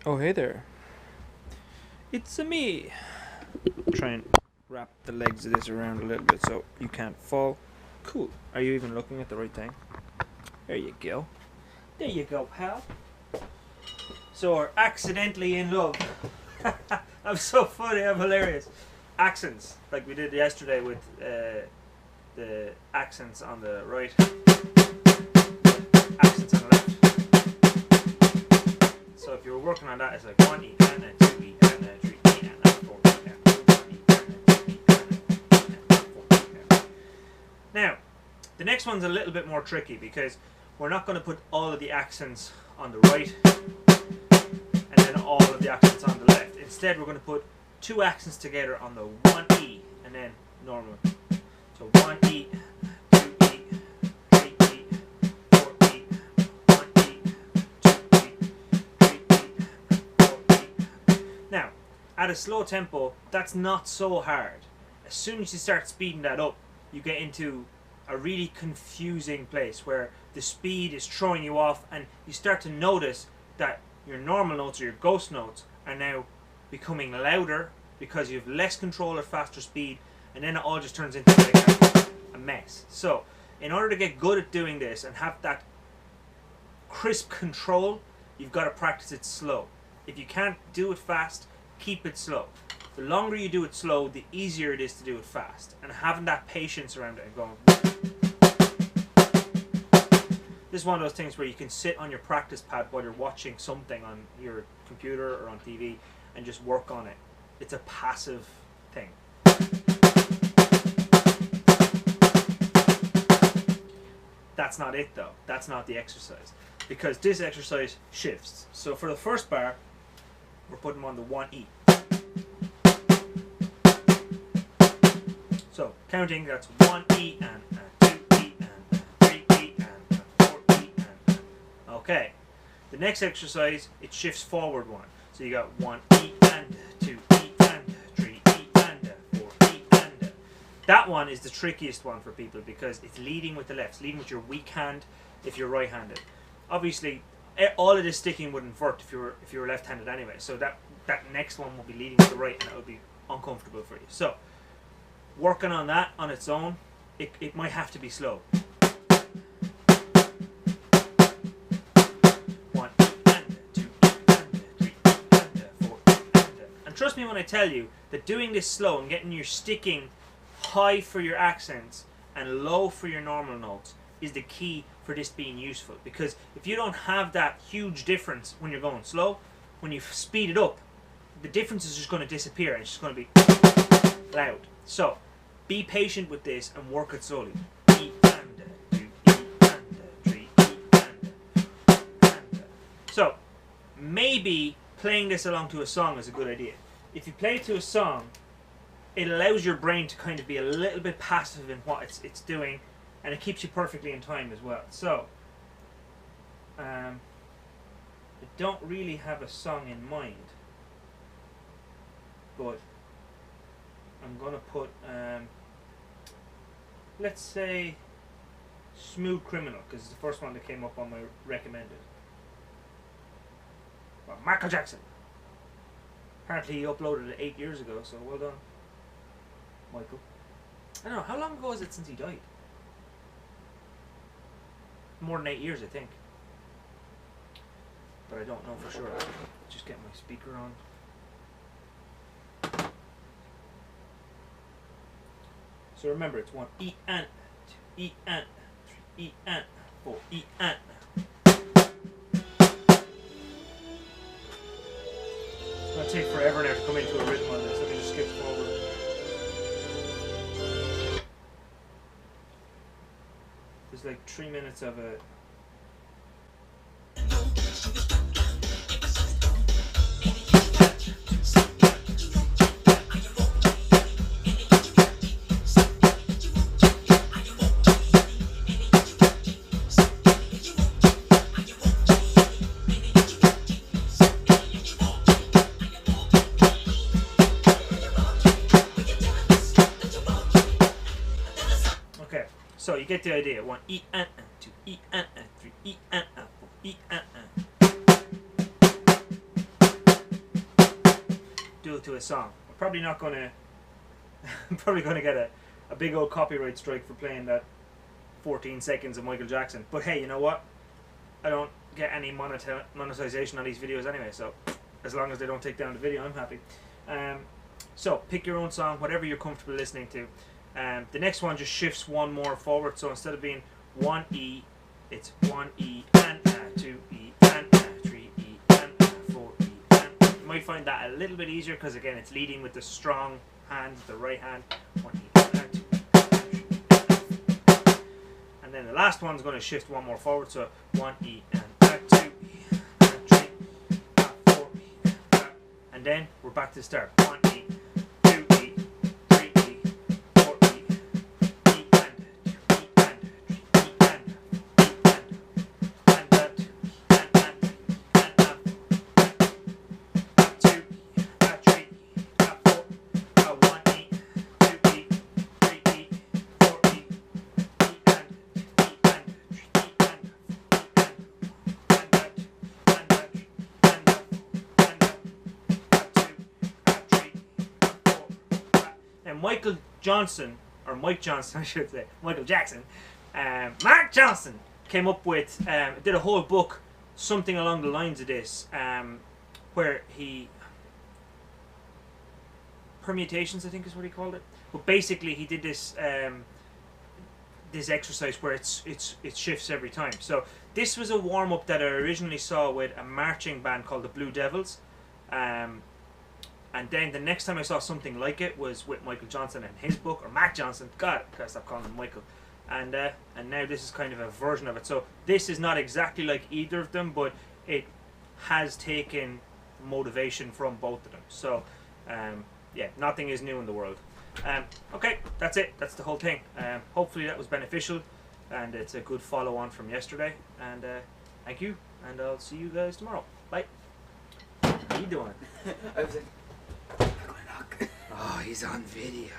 Oh, hey there. It's a me. Try and wrap the legs of this around a little bit so you can't fall. Cool. Are you even looking at the right thing? There you go. There you go, pal. So we're accidentally in love. I'm so funny, I'm hilarious. Accents, like we did yesterday with the accents on the right, accents on the left. So if you were working on that, it's like 1 E and a 2 E and a 3 E and a 4 E and a 1 E and a 2 E and a 4 E and a. Now, the next one's a little bit more tricky because we're not going to put all of the accents on the right and then all of the accents on the left. Instead, we're going to put two accents together on the 1 E and then normal. So 1 E, 2 E, 3 E, 4 E, 1 E, 2 E, 3 E, 4 E. Now, at a slow tempo, that's not so hard. As soon as you start speeding that up, you get into a really confusing place where the speed is throwing you off and you start to notice that your normal notes or your ghost notes are now becoming louder because you have less control at faster speed, and then it all just turns into like a mess. So in order to get good at doing this and have that crisp control, you've got to practice it slow. If you can't do it fast, keep it slow. The longer you do it slow, the easier it is to do it fast. And having that patience around it and going. This is one of those things where you can sit on your practice pad while you're watching something on your computer or on TV and just work on it. It's a passive thing. That's not it though. That's not the exercise. Because this exercise shifts. So for the first bar, we're putting them on the 1 E. So counting, that's 1 E and 2 E and 3 E and 4 E and. Okay. The next exercise, it shifts forward one. So you got 1 E and 2 E and 3 E and 4 E and. That one is the trickiest one for people because it's leading with the left, it's leading with your weak hand if you're right-handed. Obviously, all of this sticking would invert if you were left-handed anyway. So that next one will be leading with the right, and it will be uncomfortable for you. So working on that on its own, it might have to be slow. 1 E and 2 E and 3 E and 4 E and trust me when I tell you that doing this slow and getting your sticking high for your accents and low for your normal notes is the key for this being useful. Because if you don't have that huge difference when you're going slow, when you speed it up, the difference is just going to disappear and it's just going to be loud. So be patient with this and work it slowly. E and 2 E and 3 E and. So maybe playing this along to a song is a good idea. If you play to a song, it allows your brain to kind of be a little bit passive in what it's doing, and it keeps you perfectly in time as well. So I don't really have a song in mind, but I'm gonna put let's say Smooth Criminal, because it's the first one that came up on my recommended. Well, Michael Jackson. Apparently he uploaded it 8 years ago, so well done, Michael. I don't know, how long ago is it since he died? More than 8 years, I think. But I don't know for sure. Just get my speaker on. So remember, it's 1 E and 2 E and 3 E and 4 E and. It's going to take forever now to come into a rhythm on this. Let me just skip forward. There's like 3 minutes of a. So you get the idea. 1 E and 2 E and 3 E and 4 E and. to a song. I'm probably not gonna. I'm probably gonna get a big old copyright strike for playing that 14 seconds of Michael Jackson. But hey, you know what? I don't get any monetization on these videos anyway, so as long as they don't take down the video, I'm happy. So pick your own song, whatever you're comfortable listening to. The next one just shifts one more forward, so instead of being 1 E, it's 1 E and 2 E and 3 E and 4 E and. You might find that a little bit easier because again it's leading with the strong hand, the right hand. 1 E and 2 E and then the last one's going to shift one more forward, so 1 E and 2 E and 3 4 E and then we're back to the start. 1 E. Michael Johnson, or Mike Johnson, I should say, Michael Jackson, Mark Johnson came up with, did a whole book, something along the lines of this, where he, permutations I think is what he called it, but basically he did this this exercise where it shifts every time. So this was a warm-up that I originally saw with a marching band called the Blue Devils. And then the next time I saw something like it was with Michael Johnson and his book, or Mac Johnson. God, I gotta stop calling him Michael. And now this is kind of a version of it. So this is not exactly like either of them, but it has taken motivation from both of them. So yeah, nothing is new in the world. Okay, that's it. That's the whole thing. Hopefully that was beneficial, and it's a good follow-on from yesterday. And thank you, and I'll see you guys tomorrow. Bye. How you doing? I was like, Oh, he's on video.